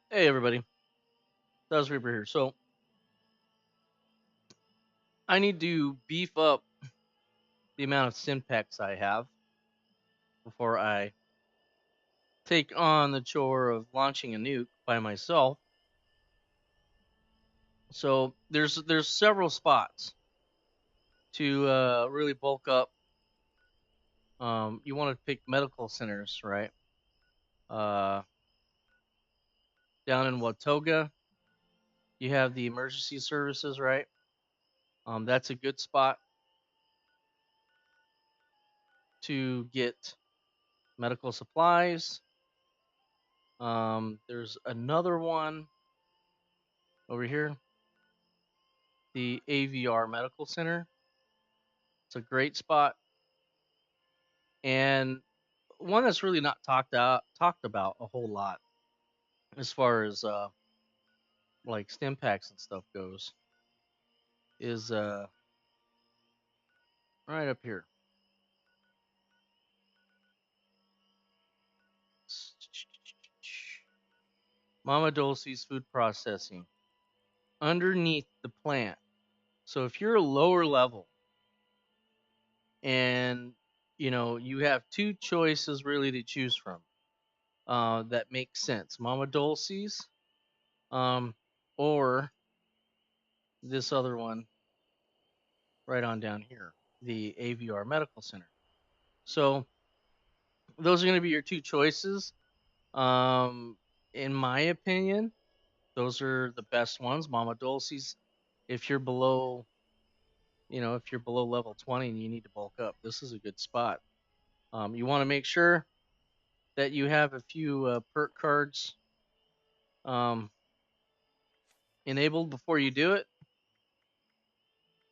Hey everybody, Daz Reaper here. So I need to beef up the amount of Stimpaks I have before I take on the chore of launching a nuke by myself. So there's several spots to really bulk up. You want to pick medical centers, right? Uh, Down in Watoga, you have the emergency services, right? That's a good spot to get medical supplies. There's another one over here, the AVR Medical Center. It's a great spot and one that's really not talked about a whole lot as far as like stim packs and stuff goes is right up here. Mama Dulce's food processing underneath the plant. So if you're a lower level and you have two choices really to choose from that make sense, Mama Dulce's um, or this other one right on down here, the AVR Medical Center. So those are going to be your two choices. Um, in my opinion, those are the best ones. Mama Dulce's, if you're below, if you're below level 20 and you need to bulk up, this is a good spot. You want to make sure that you have a few perk cards um, enabled before you do it.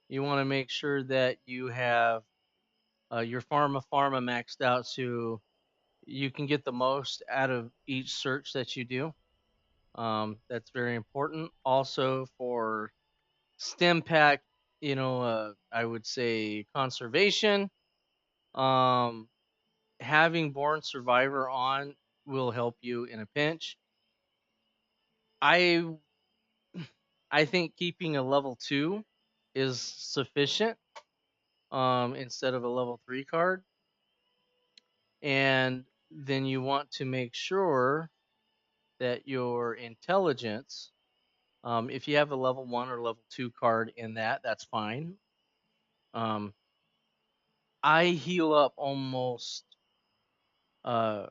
You want to make sure that you have your pharma maxed out so you can get the most out of each search that you do. That's very important. Also for stem pack, I would say conservation. Um, Having Born Survivor on will help you in a pinch. I I think keeping a level 2 is sufficient instead of a level 3 card. And then you want to make sure that your intelligence, if you have a level 1 or level 2 card in that, that's fine. Um, I heal up almost uh,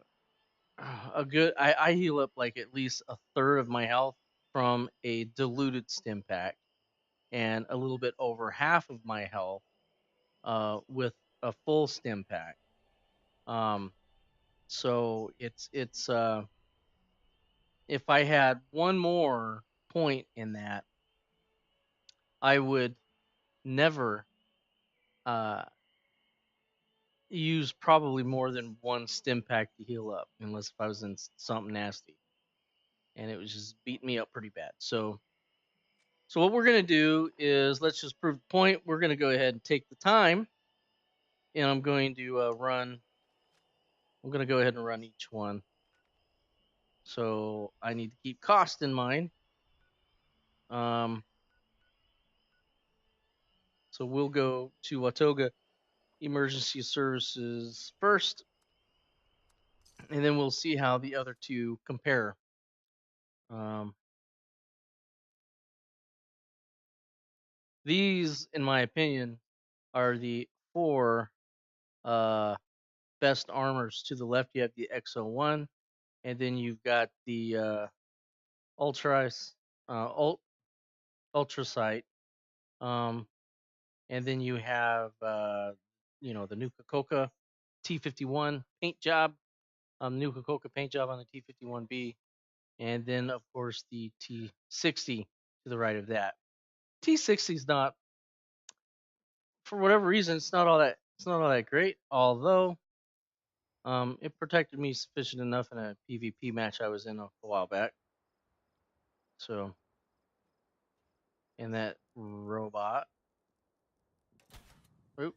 I heal up like at least a third of my health from a diluted stim pack, and a little bit over half of my health with a full stim pack. Um, so it's if I had one more point in that, I would never uh, use probably more than one stim pack to heal up, unless if I was in something nasty and it was just beating me up pretty bad. So what we're gonna do is let's just prove the point. We're gonna go ahead and take the time, and I'm going to run. I'm gonna go ahead and run each one. So I need to keep cost in mind. Um, so we'll go to Watoga Emergency Services first, and then we'll see how the other two compare. Um, these, in my opinion, are the four uh, best armors. To the left, you have the XO1, and then you've got the Ultras, Ultrasight, um, and then you have the Nuka Coca T51 paint job, Nuka Coca paint job on the T51B, and then of course the T60 to the right of that. T60 is not, for whatever reason, it's not all that great. Although it protected me sufficient enough in a PvP match I was in a while back. So, in that robot. Oop.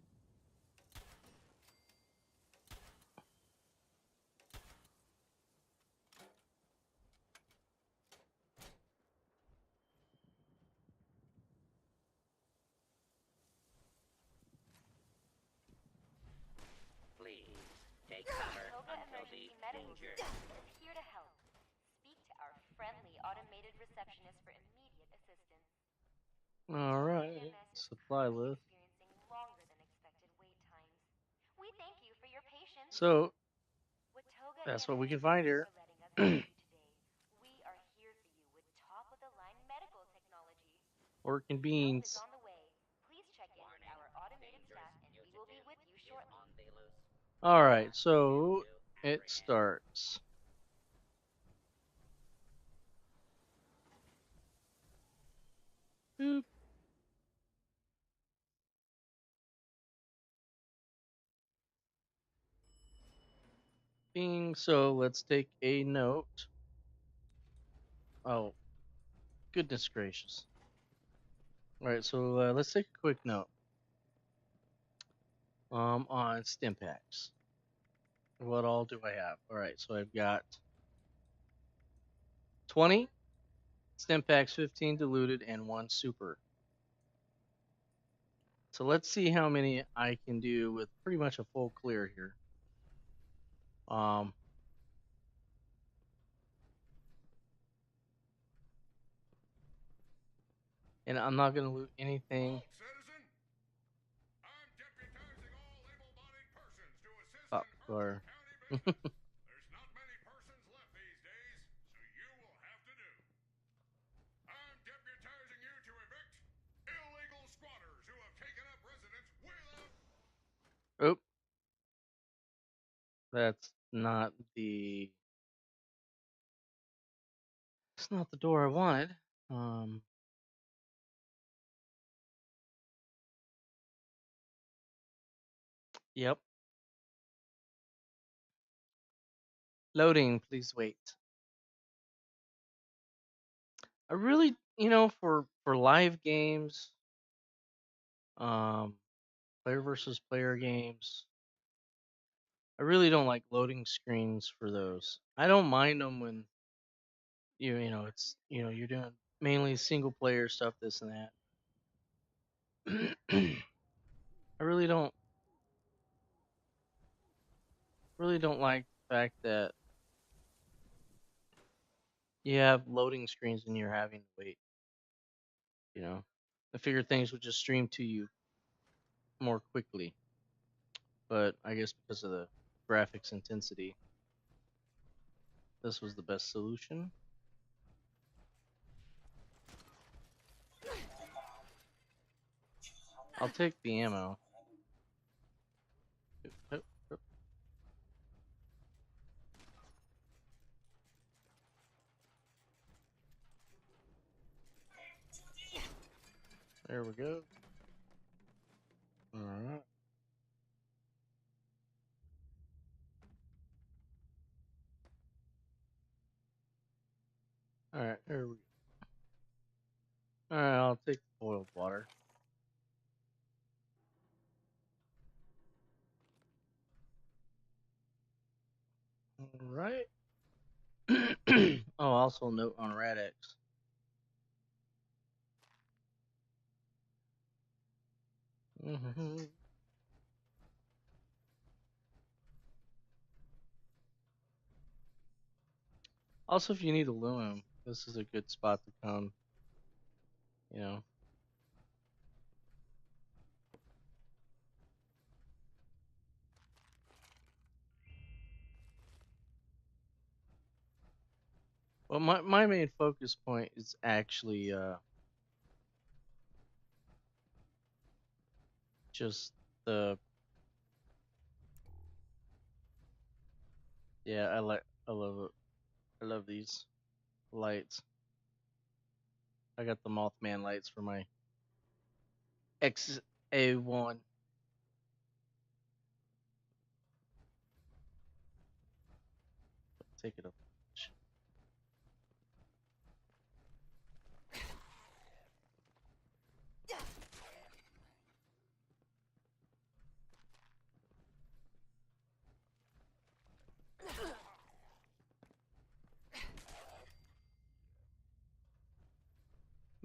Medical Group is here to help. Speak to our friendly automated receptionist for immediate assistance. All right. EMS is Supply currently list. experiencing longer than expected wait times. We thank you for your patience. So Watoga that's what we EMS, can find thank you here. for letting us help you today. We are here for you with top-of-the-line medical technology. Working Help is beans. on the way. Please check in with our automated staff and we will be with you shortly. All right. So it starts. Boop. Bing. So let's take a note. Oh, goodness gracious. All right. So let's take a quick note. On stim packs. What all do I have? All right. So I've got 20 stim packs, 15 diluted, and 1 super. So let's see how many I can do with pretty much a full clear here. Um, and I'm not going to loot anything. Oh, or There's not many persons left these days, so you will have to do. I'm deputizing you to evict illegal squatters who have taken up residence without. oh, that's not the. It's not the door I wanted. Um, yep. Loading, please wait. I really, for live games, um, player versus player games, I really don't like loading screens for those. I don't mind them when it's you're doing mainly single player stuff, this and that. I really don't like the fact that you have loading screens and you're having to wait. You know, I figured things would just stream to you more quickly, but I guess because of the graphics intensity, this was the best solution. I'll take the ammo. Oh, oh, there we go. All right. All right. There we go. All right. I'll take the boiled water. All right. Oh, also note on Radix. Mm-hmm. Also, if you need aluminum, this is a good spot to come. You know. Well, my main focus point is actually just the yeah. I love it. I love these lights. I got the Mothman lights for my XA1. Take it up.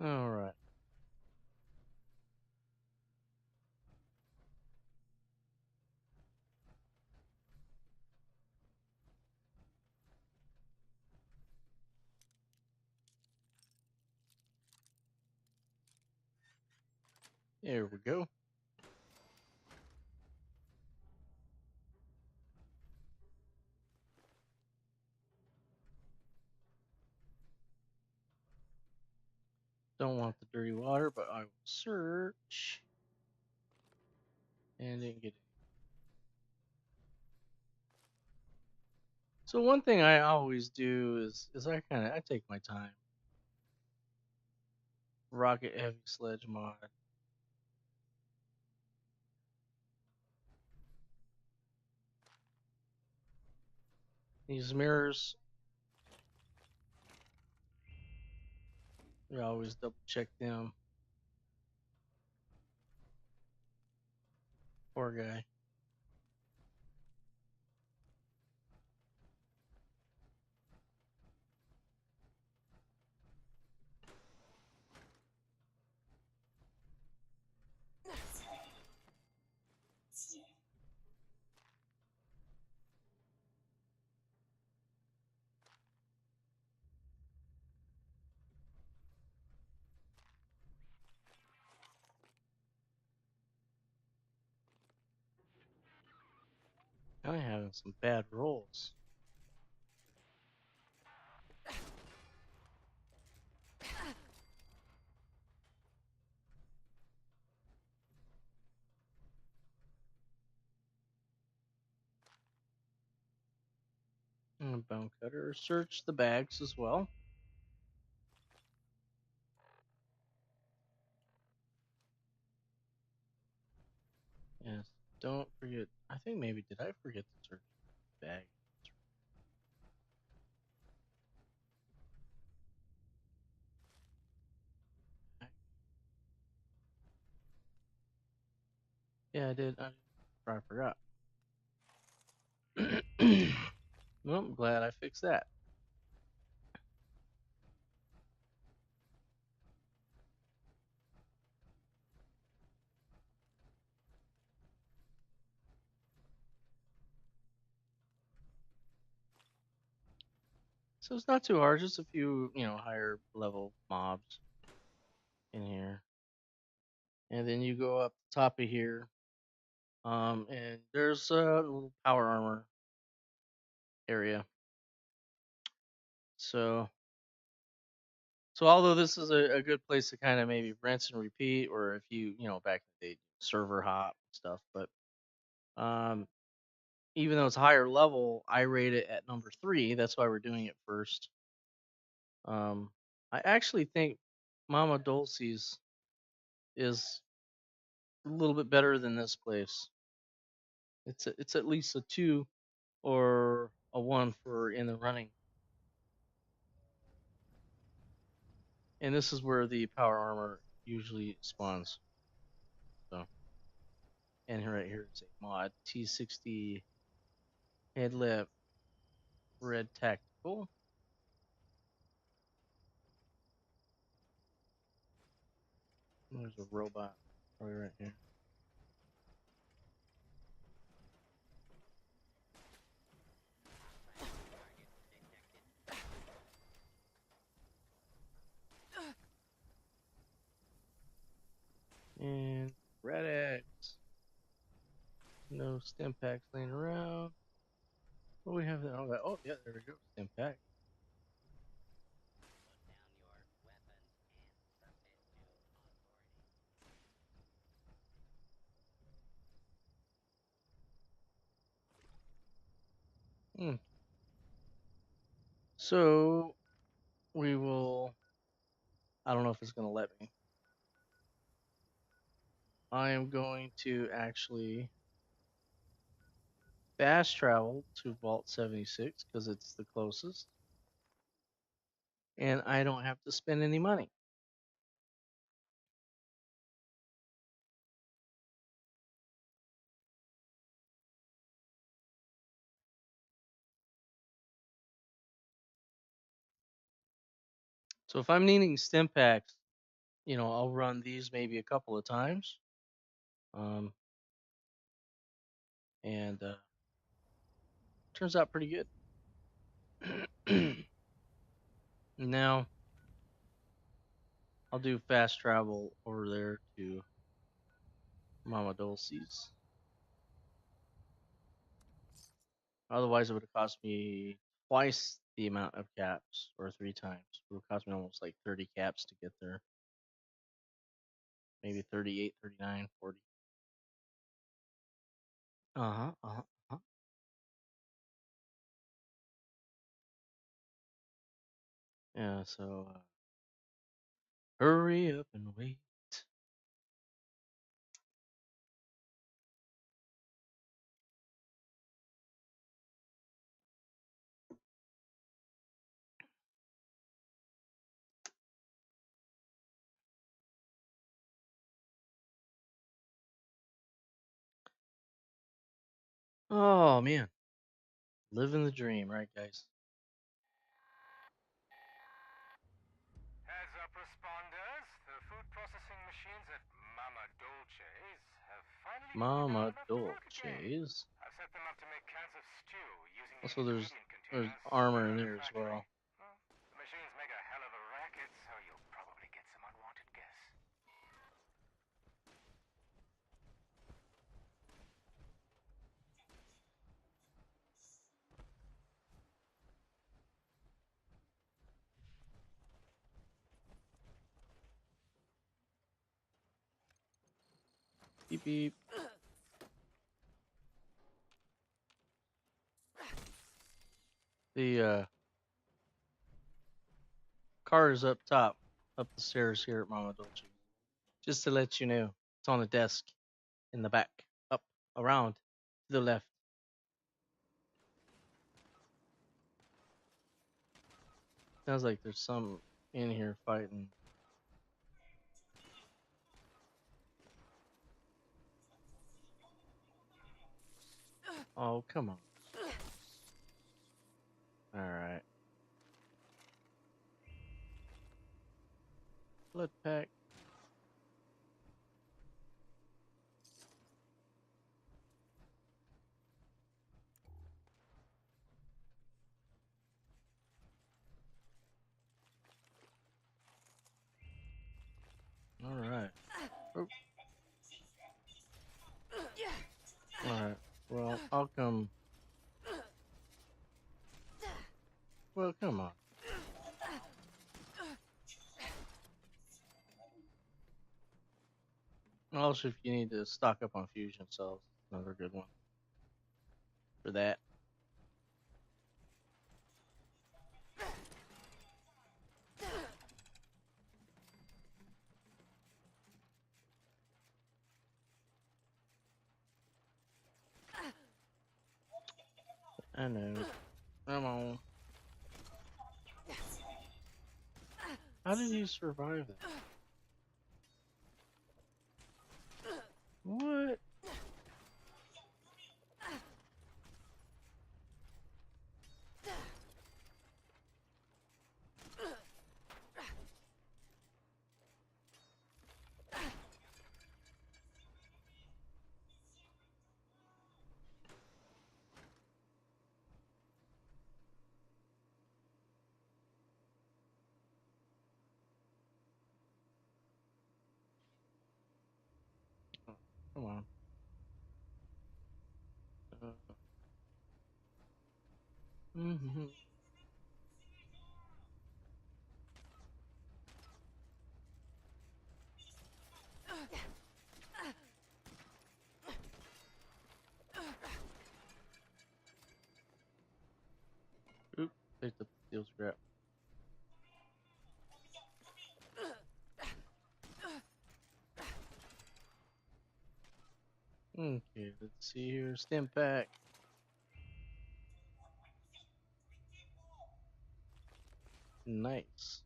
All right. There we go. Don't want the dirty water, but I will search. And didn't get it. So one thing I always do is I take my time. Rocket heavy sledge mod. These mirrors, we always double check them. Poor guy. I'm having some bad rolls. And bone cutter. Search the bags as well. Yes. Don't forget. I think maybe did I forget to search the bag? Yeah, I did. I forgot. Well, I'm glad I fixed that. So it's not too hard, just a few, higher level mobs in here. And then you go up the top of here. And there's a little power armor area. So although this is a good place to kind of maybe rinse and repeat, or if back in the day, server hop stuff, but um, even though it's higher level, I rate it at number 3. That's why we're doing it first. I actually think Mama Dulce's is a little bit better than this place. It's at least a 2 or a 1 for in the running. And this is where the power armor usually spawns. So, and right here is a mod T60 headlamp red tactical. There's a robot right here. And red eggs. No stim packs laying around. What do we have there? Oh yeah, there we go. Stim pack. Hmm. So we will. I don't know if it's going to let me. I am going to actually fast travel to Vault 76 because it's the closest. And I don't have to spend any money. So if I'm needing stim packs, I'll run these maybe a couple of times. And turns out pretty good. Now I'll do fast travel over there to Mama Dulces. Otherwise, it would have cost me twice the amount of caps, or 3 times. It would have cost me almost like 30 caps to get there. Maybe 38, 39, 40. Uh-huh, uh-huh, uh-huh. Yeah, so hurry up and wait. Oh, man. Living the dream, right, guys? Heads up, responders. The food processing machines at Mama Dolce's have finally cooled Mama down enough to work again. Dolces. I've set them up to make cans of stew using the Also, there's ingredient there's containers armor right in out of there the as factory. well. Well, the machines make a hell of a racket, so you'll probably get some unwanted guests. Beep beep. The car is up top, up the stairs here at Mama Dolce. Just to let you know, it's on the desk in the back, up, around, to the left. Sounds like there's some in here fighting. Oh, come on. Alright. Blood pack. Alright. Oh. Alright. Well, I'll come. Well, come on. Also, if you need to stock up on fusion cells, another good one for that. I know. Come on. How did you survive that? What? Oh, come on. Mm-hmm. Oop, picked up the steel scrap. Okay, let's see here. Stim pack. Nice.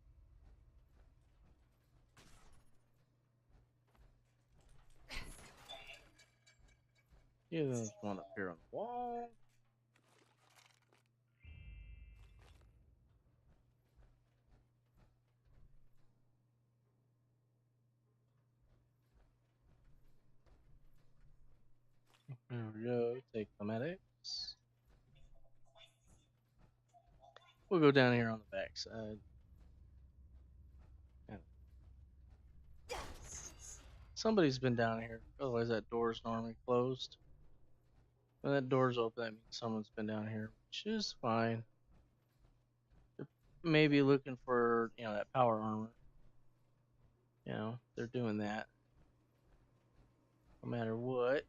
Yeah, there's one up here on the wall. There we go. Take the medics. We'll go down here on the back side. Yeah. Somebody's been down here. Otherwise, that door's normally closed. When that door's open, that means someone's been down here, which is fine. They're maybe looking for, that power armor. They're doing that. No matter what.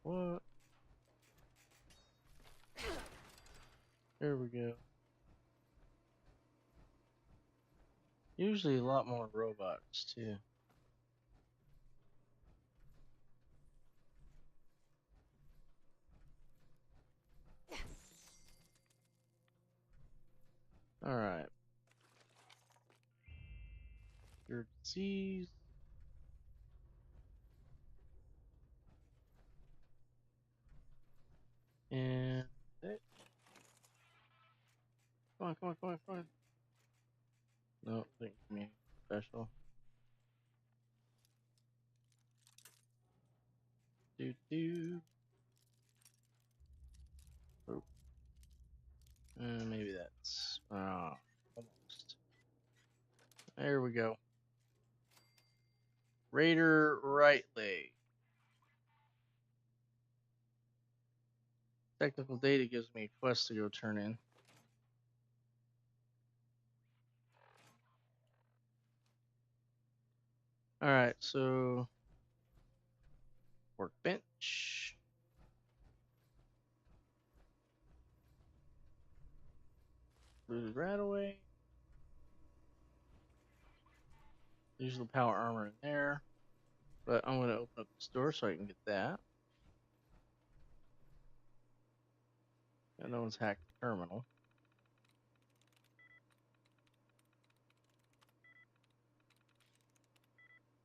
What? There we go. Usually a lot more robots, too. Alright. Your disease. And it. Come on, come on, come on, come on. No, thank me. Special. Do. Oh. Maybe that's. Almost. There we go. Raider right leg. Technical data gives me a quest to go turn in. Alright, so workbench. Looted right away. There's the power armor in there. But I'm gonna open up this door so I can get that. And no one's hacked the terminal.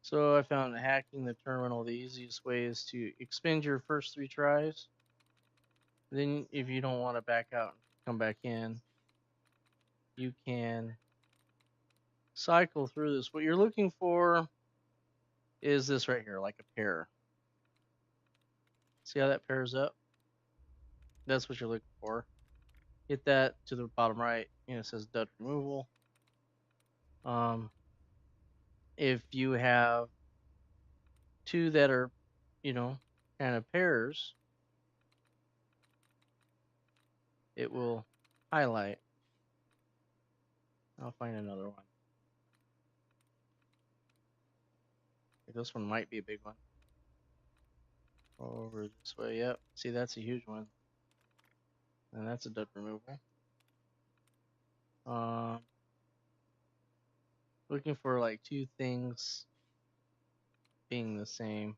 So I found that hacking the terminal, the easiest way is to expend your first 3 tries. Then if you don't want to back out and come back in, you can cycle through this. What you're looking for is this right here, like a pair. See how that pairs up? That's what you're looking for. Hit that to the bottom right, it says dud removal. If you have 2 that are, kind of pairs, it will highlight. I'll find another one. This one might be a big one. Over this way, yep. See, that's a huge one. And that's a dud removal. Looking for like 2 things being the same.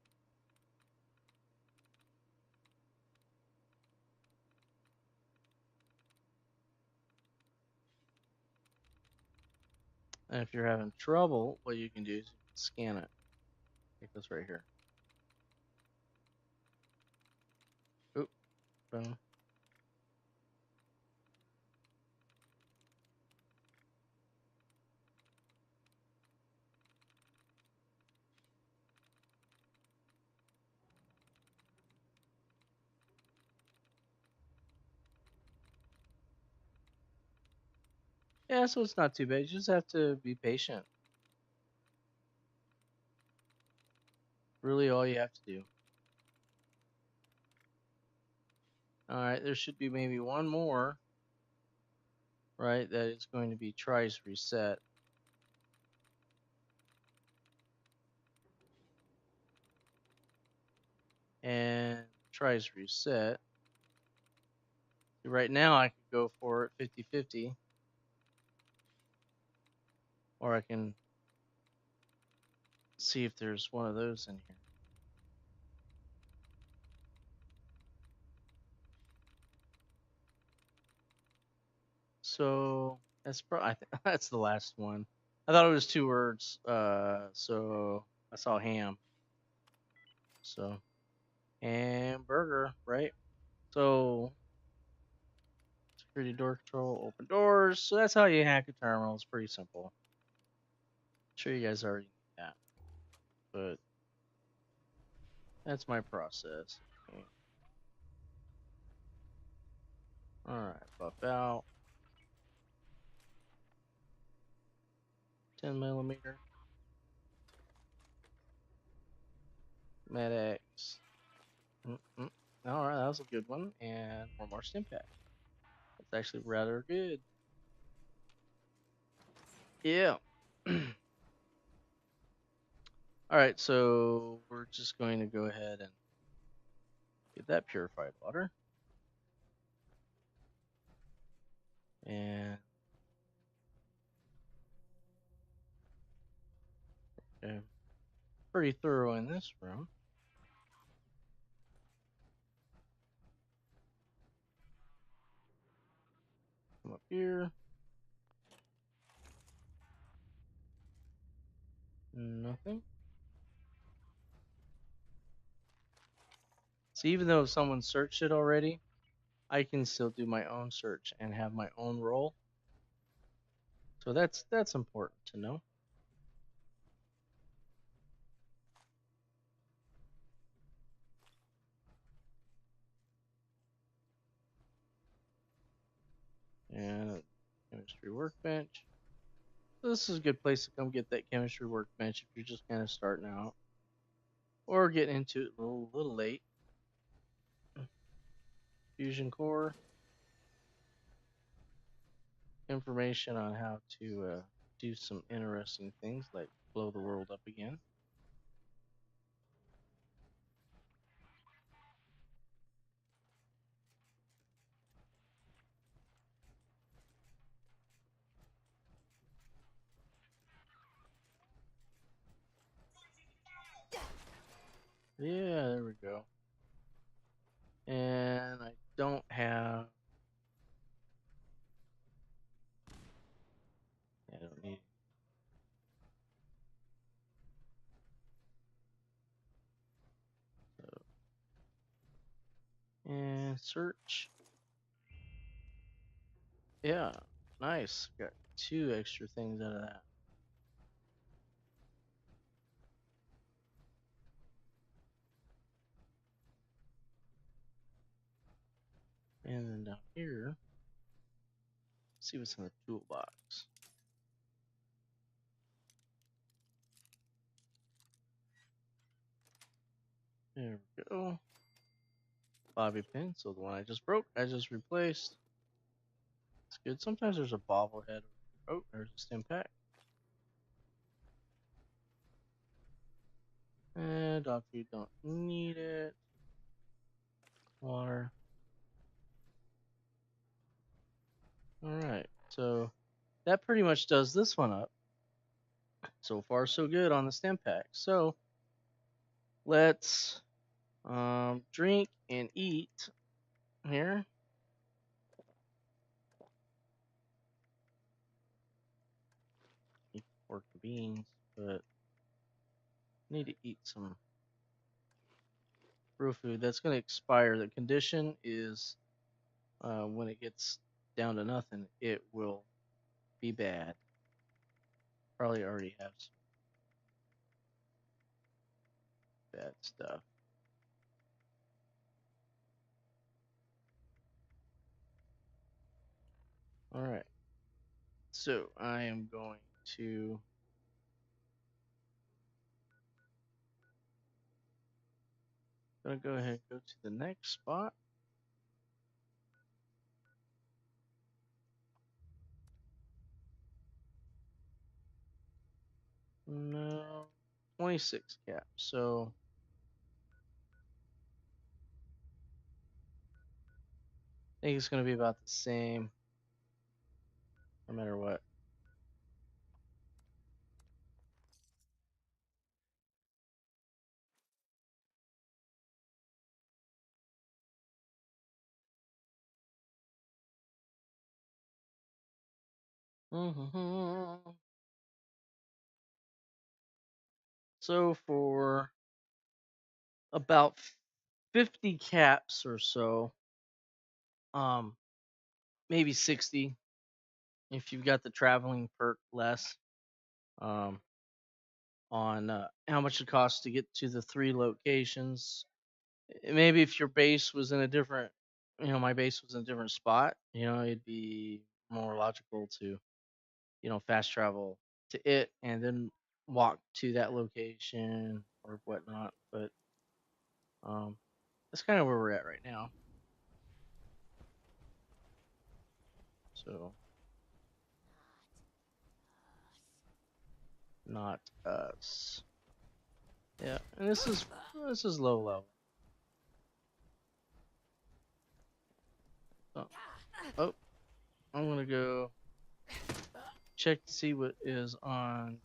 And if you're having trouble, what you can do is you can scan it. Take this right here. Oop, boom. Yeah, so it's not too bad. You just have to be patient. Really all you have to do. Alright, there should be maybe one more, right, that is going to be tries reset. And tries reset. Right now I could go for it 50-50. Or I can see if there's one of those in here. So that's I think that's the last one. I thought it was 2 words. So I saw ham. So hamburger, right? So security door control, open doors. So that's how you hack a terminal. It's pretty simple. I'm sure you guys already knew that. but that's my process. Okay. All right, buff out. 10 millimeter. Med-X. Mm-mm. All right, that was a good one. And one more stim pack. That's actually rather good. Yeah. All right, so we're just going to go ahead and get that purified water. And okay, pretty thorough in this room. Come up here. Nothing. So even though someone searched it already, I can still do my own search and have my own role. So that's important to know. And chemistry workbench. So this is a good place to come get that chemistry workbench if you're just kind of starting out or getting into it a little late. Fusion core. Information on how to do some interesting things like blow the world up again. Yeah, there we go. And I don't have. I don't need. So, and search. Yeah, nice. Got 2 extra things out of that. And then down here, see what's in the toolbox. There we go. Bobby pin. So the one I just broke, I just replaced. It's good. Sometimes there's a bobblehead. Oh, there's a stim pack. And dog food don't need it. Water. Alright, so that pretty much does this one up. So far, so good on the stim pack. So let's drink and eat here. Eat pork and beans, but need to eat some brew food. That's going to expire. The condition is when it gets down to nothing, it will be bad. Probably already have some bad stuff. All right. So I am going to go ahead and go to the next spot. No, 26 cap. So I think it's going to be about the same no matter what. Mm-hmm. So for about 50 caps or so, um, maybe 60 if you've got the traveling perk less. Um, on how much it costs to get to the three locations. Maybe if your base was in a different, my base was in a different spot, it'd be more logical to, fast travel to it and then walk to that location or whatnot. But um, that's kind of where we're at right now. So not us. Yeah, and this is low level. So, oh, I'm gonna go check to see what is on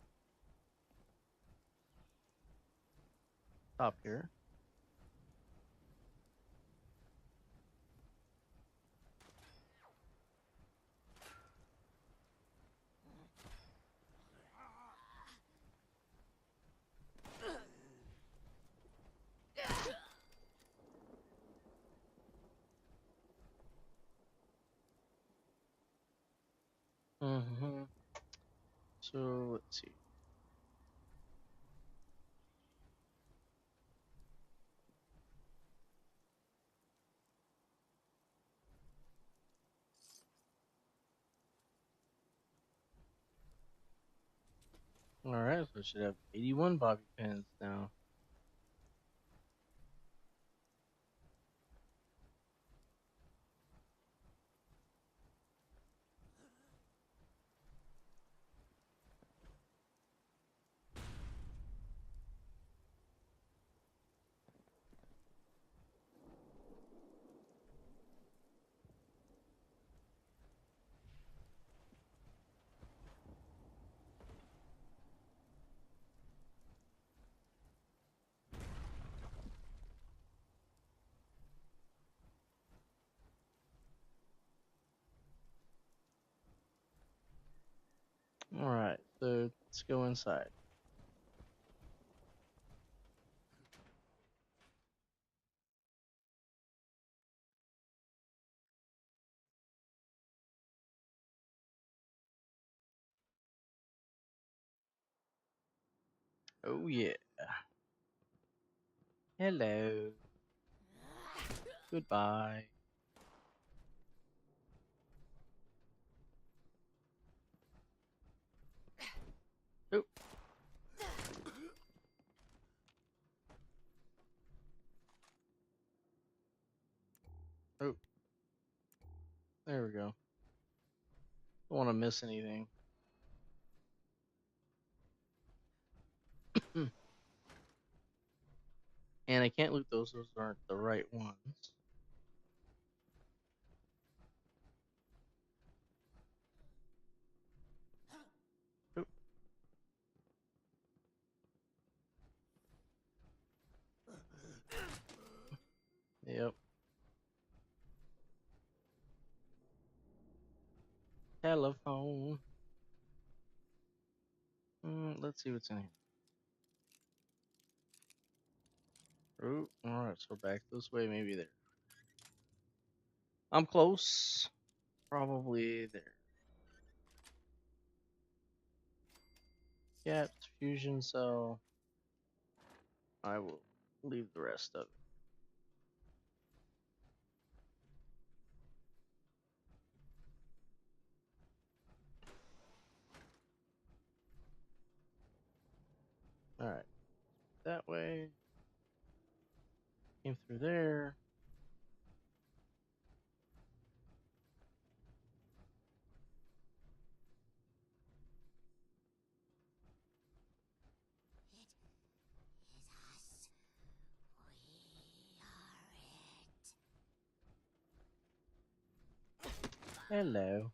top here. Mm-hmm. So let's see. All right, so I should have 81 bobby pins now. All right, so let's go inside. Oh yeah. Hello. Goodbye. Oh, oh, there we go. Don't want to miss anything. And I can't loot those. Those aren't the right ones. Oh, yep. Telephone. Let's see what's in here. Oh, all right. So back this way, maybe there. I'm close. Probably there. Caps, fusion cell. I will leave the rest of it. All right. That way. Came through there. Hello.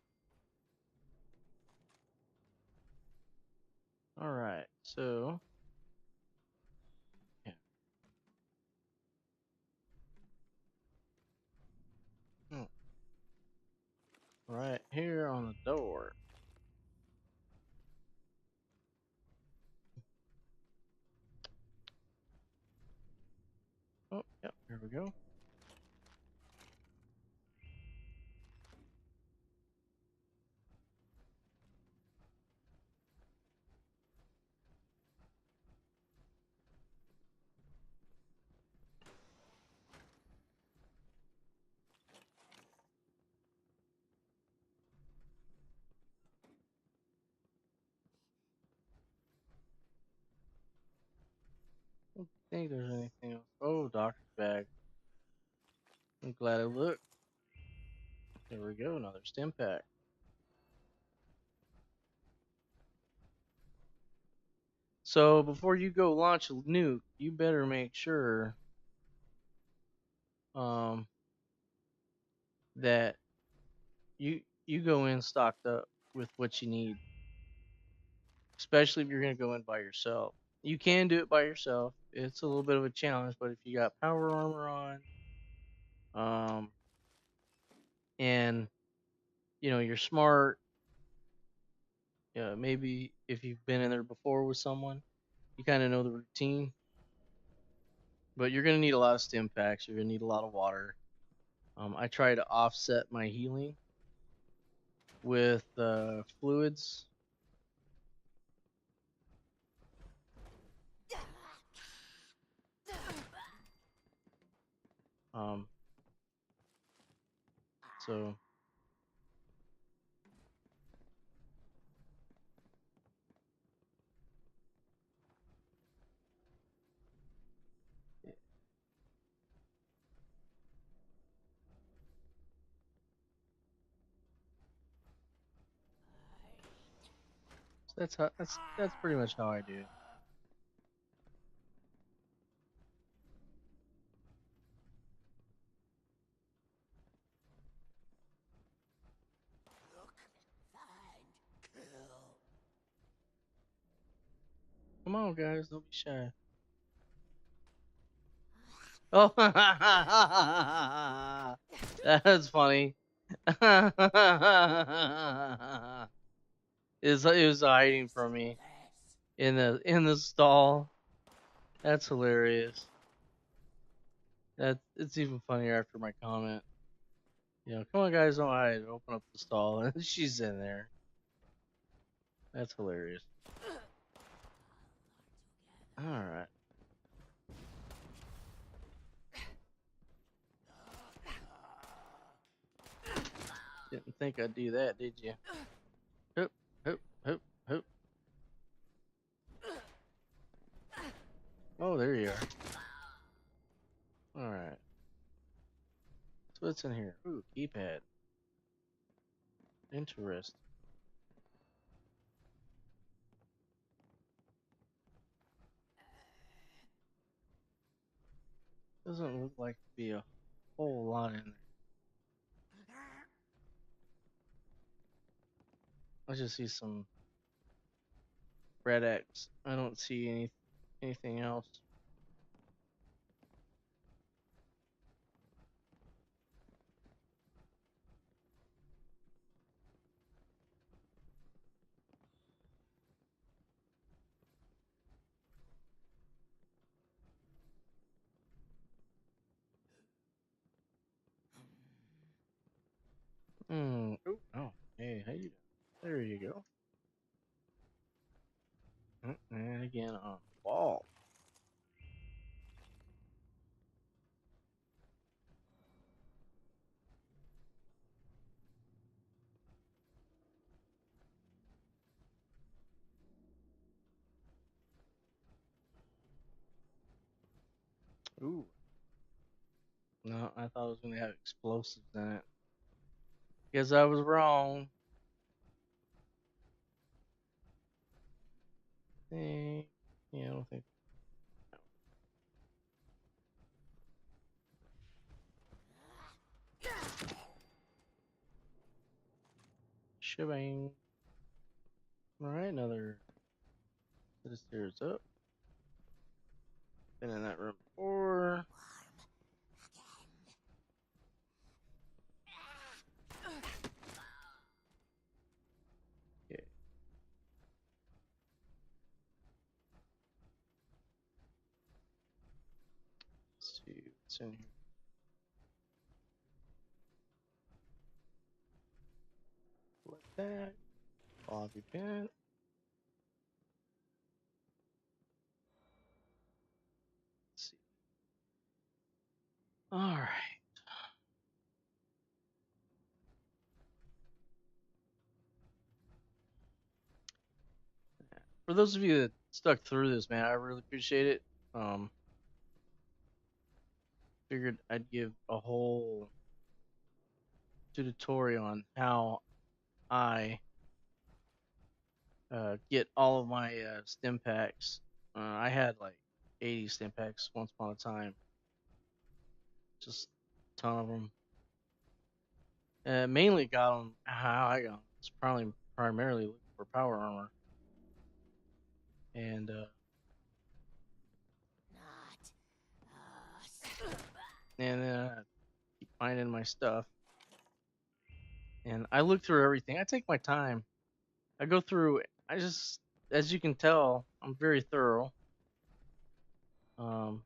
All right. So, yeah. Hmm, right here on the door. Oh, yep. Here we go. don't think there's anything else. Oh, doctor's bag. I'm glad I looked. There we go, another stim pack. So before you go launch a nuke, you better make sure um, that you go in stocked up with what you need, especially if you're gonna go in by yourself. You can do it by yourself. It's a little bit of a challenge, but if you got power armor on, um, and you're smart, maybe if you've been in there before with someone, you kind of know the routine. But you're gonna need a lot of stim packs. You're gonna need a lot of water. I try to offset my healing with fluids. Um, so that's pretty much how I do it. Come on, guys, don't be shy. Oh, that's funny. It was hiding from me in the stall. That's hilarious. It's even funnier after my comment. Come on, guys, don't hide. Open up the stall, and she's in there. That's hilarious. All right. Didn't think I'd do that, did you? Hoop, hoop, hoop, hoop. Oh, there you are. All right. So what's in here? Ooh, keypad. Interesting. Doesn't look like to be a whole lot in there. I just see some red X. I don't see anything else. Oh, oh. Hey, how you doing? There you go. And again on the wall. Ooh. No, I thought it was gonna have explosives in it. Guess I was wrong. Yeah, I don't think. Shebang. Alright, another set of stairs up. Been in that room before. Okay. Let's see what's in here. Like that. Bobby pin. Let's see. Alright. For those of you that stuck through this, man, I really appreciate it. Figured I'd give a whole tutorial on how I get all of my stim packs. I had like 80 stim packs once upon a time, just a ton of them. Mainly got them how I got them. It's probably primarily looking for power armor, and then I keep finding my stuff. And I look through everything. I take my time. I go through. I just, as you can tell, I'm very thorough. Um,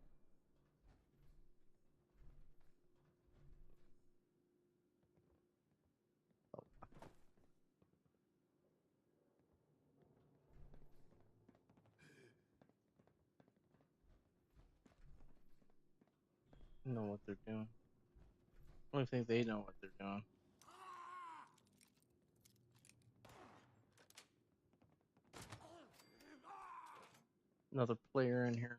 know what they're doing. I don't think they know what they're doing. Another player in here.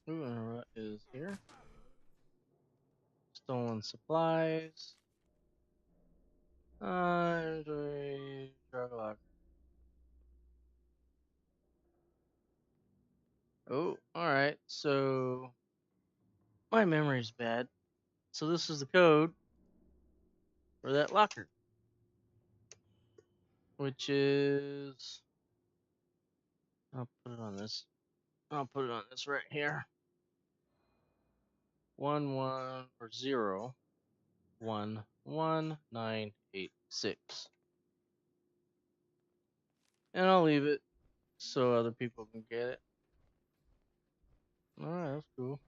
Ooh, what is here? Stolen supplies. Drug locker. Oh, all right. So my memory's bad. So this is the code for that locker, which is. I'll put it on this. I'll put it on this right here. 110111986, and I'll leave it so other people can get it. All right, that's cool.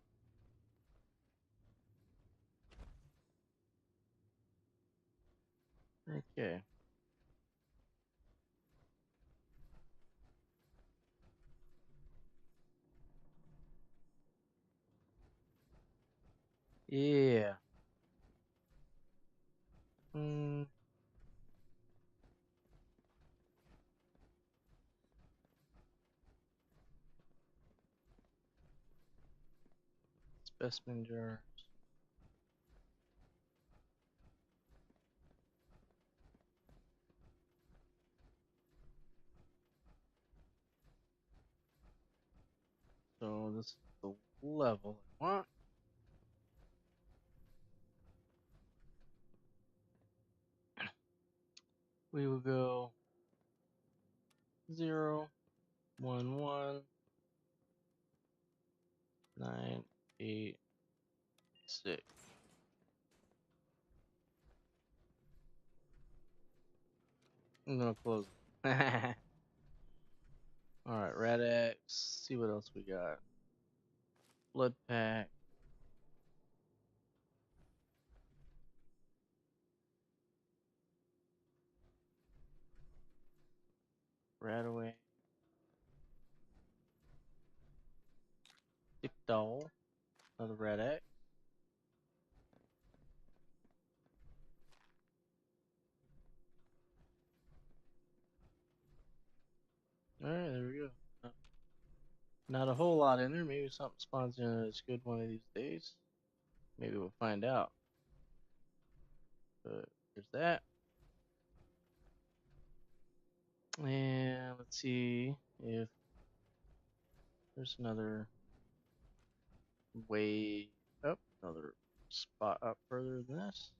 Okay. Yeah. Hmm. Specimen jars. So this is the level I want. We will go 0111986. I'm gonna close it. All right, Red X. See what else we got. Blood pack. Rat away. Dick doll. Another Red X. All right, there we go. Not a whole lot in there. Maybe something spawns in that's good one of these days. Maybe we'll find out. But there's that. And let's see if there's another way up, another spot up further than this.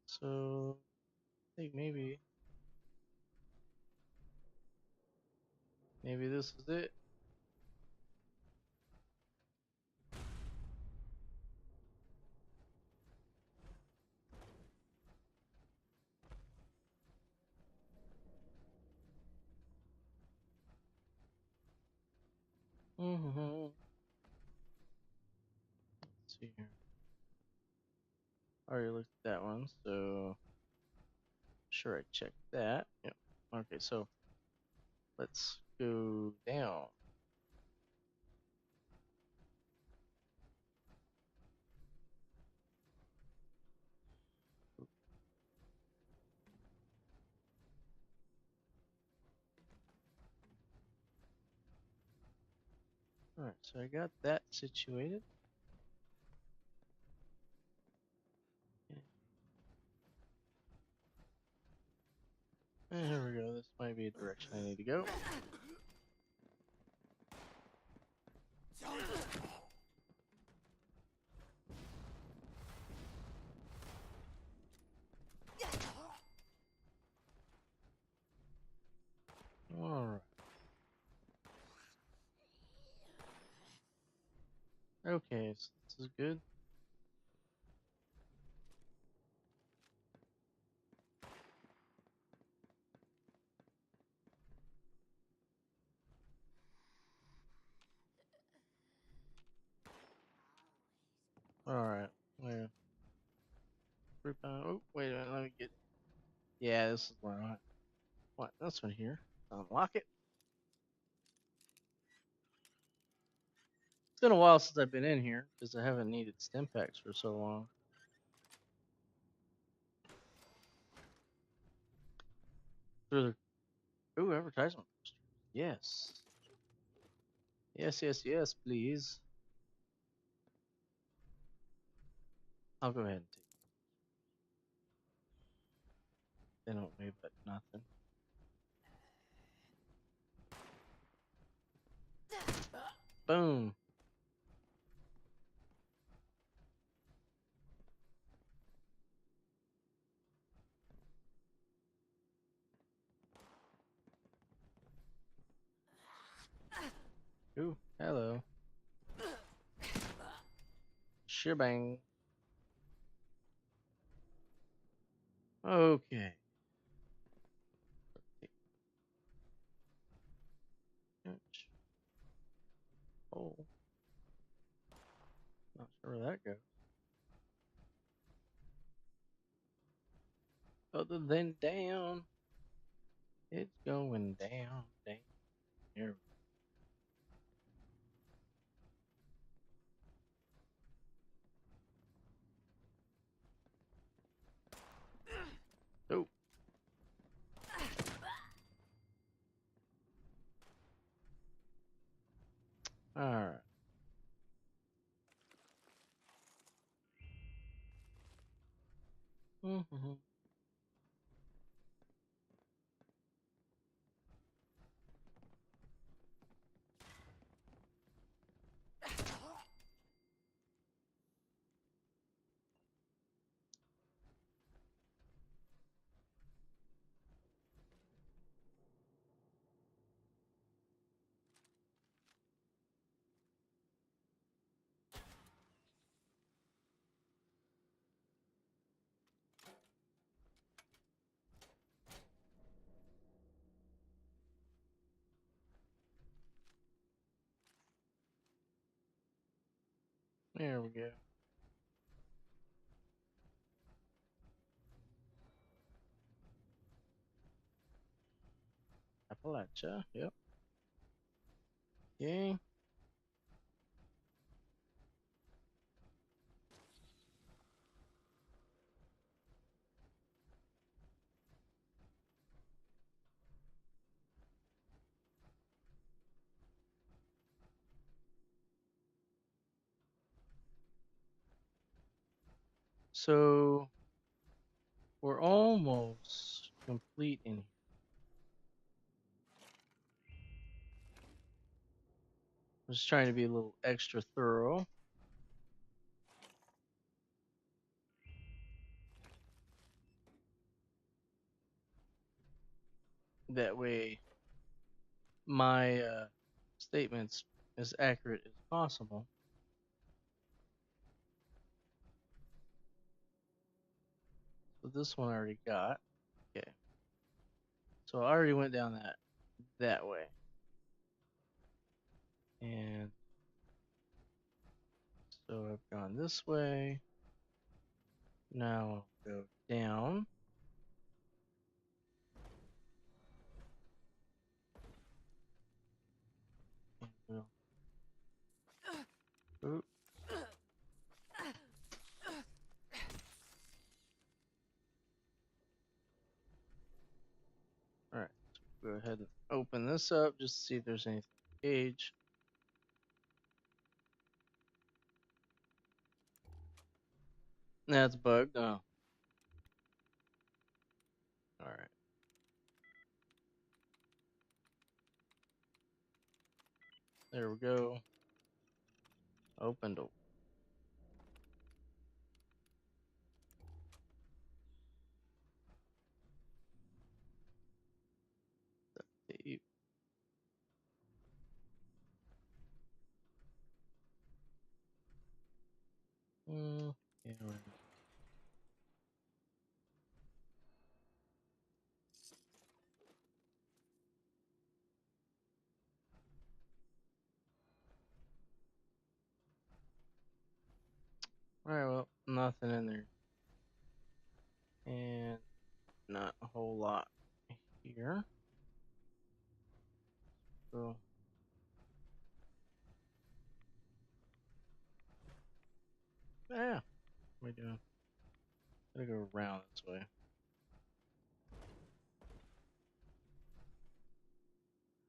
So I think maybe this is it. Mm-hmm. see here. I already looked at that one, so sure I checked that. Yep. Okay, so let's go down. Alright, so I got that situated. And here we go. This might be a direction I need to go. Alright. Okay, so this is good. Alright. Yeah. Oh, wait a minute. Let me get. Yeah, this is where I want. What? This one here. Unlock it. It's been a while since I've been in here because I haven't needed stim packs for so long. Through the advertisement. Yes. Yes, yes, yes, please. I'll go ahead and take it. They don't weigh but nothing. Boom. Ooh, hello. Shebang. Okay. Oh. Not sure where that goes. Other than down. It's going down, down. Here. Oh. Alright. Mm-hmm. There we go. Appalachia, yep. Okay. So we're almost complete in here. I'm just trying to be a little extra thorough. That way my statements as accurate as possible. So this one I already got. Okay. So I already went down that way. And so I've gone this way. Now I'll go down. And we'll... Oop. Alright, so go ahead and open this up just to see if there's anything in the cage. That's bugged. Oh. Alright. There we go. Open door. Tape. Yeah, right. Alright, well, nothing in there. And not a whole lot here. So yeah, what am I doing? Gotta go around this way.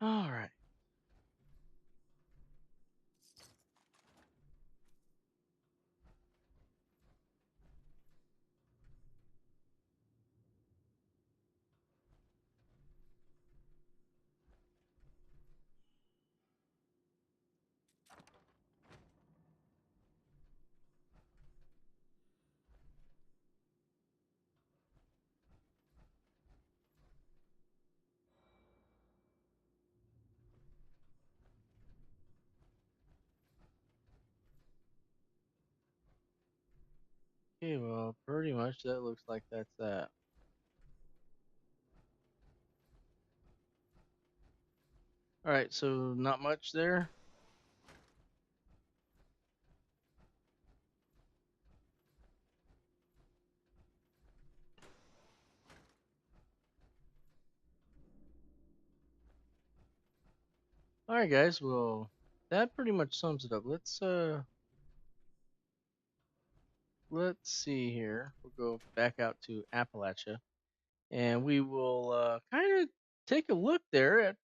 Alright. Okay, well, pretty much that looks like that's that. Alright, so not much there. Alright guys, well that pretty much sums it up. Let's see here. We'll go back out to Appalachia and we will kind of take a look there at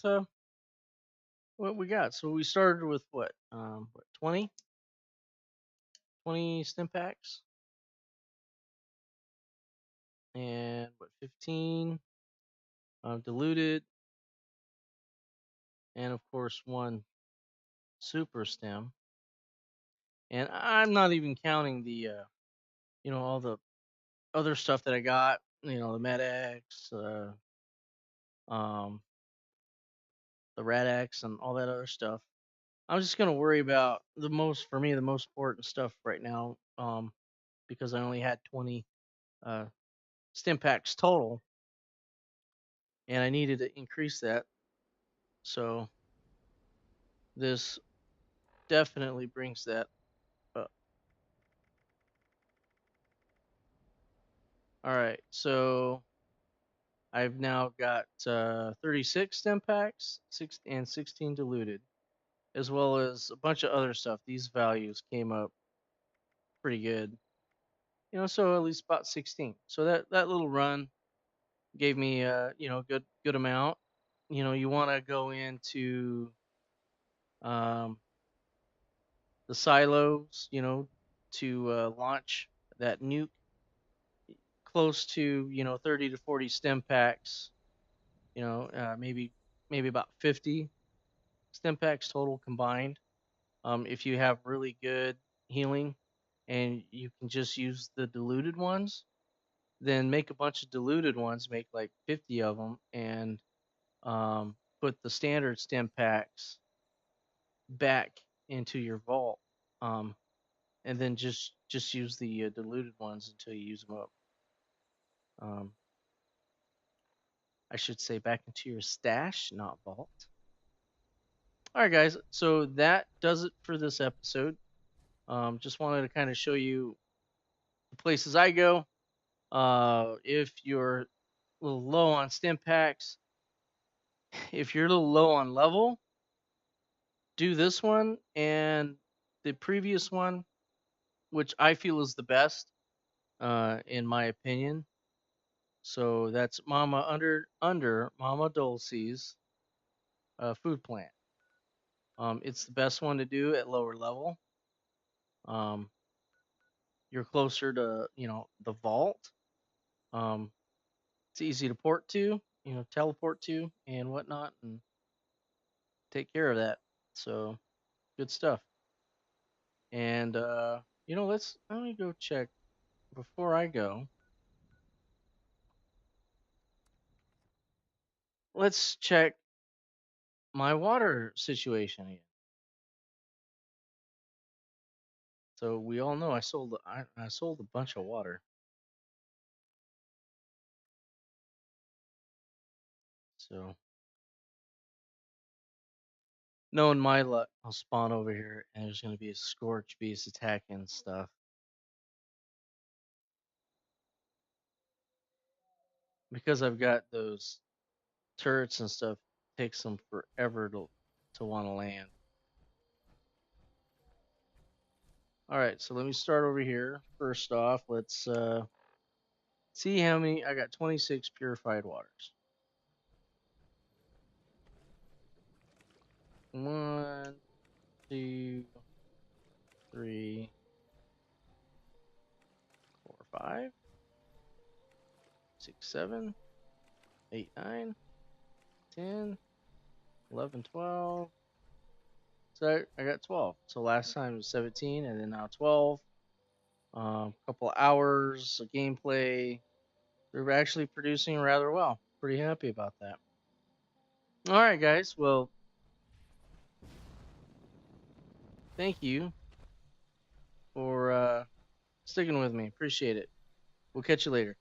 what we got. So we started with what 20 stim packs and what 15 diluted, and of course one super stem. And I'm not even counting the all the other stuff that I got, the MedX, um, the RadX, and all that other stuff. I'm just gonna worry about for me, the most important stuff right now, because I only had 20 uh, stim packs total, and I needed to increase that. So this definitely brings that up. All right, so I've now got 36 stem packs, 16 diluted, as well as a bunch of other stuff. These values came up pretty good, so at least about 16. So that little run gave me good amount. You want to go into um, the silos, to launch that nuke close to 30 to 40 stem packs. Maybe about 50 stem packs total combined. If you have really good healing and you can just use the diluted ones, then make a bunch of diluted ones, make like 50 of them, and put the standard stem packs back into your vault, um, and then just use the diluted ones until you use them up. Um, I should say back into your stash, not vault. All right, guys. So that does it for this episode. Just wanted to kind of show you the places I go. If you're a little low on stim packs, if you're a little low on level, do this one and the previous one, which I feel is the best, in my opinion. So that's Mama under Mama Dulce's food plant. It's the best one to do at lower level. Um, you're closer to the vault. Um, it's easy to port to, teleport to and whatnot, and take care of that. So good stuff. And let me go check before I go. Let's check my water situation again. So we all know I sold a bunch of water. So knowing my luck, I'll spawn over here and there's gonna be a scorch beast attacking stuff. Because I've got those turrets and stuff, it takes them forever to want to land. All right, so let me start over here. First off, let's see how many. I got 26 purified waters. 1, 2, 3, 4, 5, 6, 7, 8, 9, 10, 11, 12. So I got 12. So last time it was 17, and then now 12. A couple hours of gameplay. They're actually producing rather well. Pretty happy about that. All right, guys. Well, thank you for sticking with me. Appreciate it. We'll catch you later.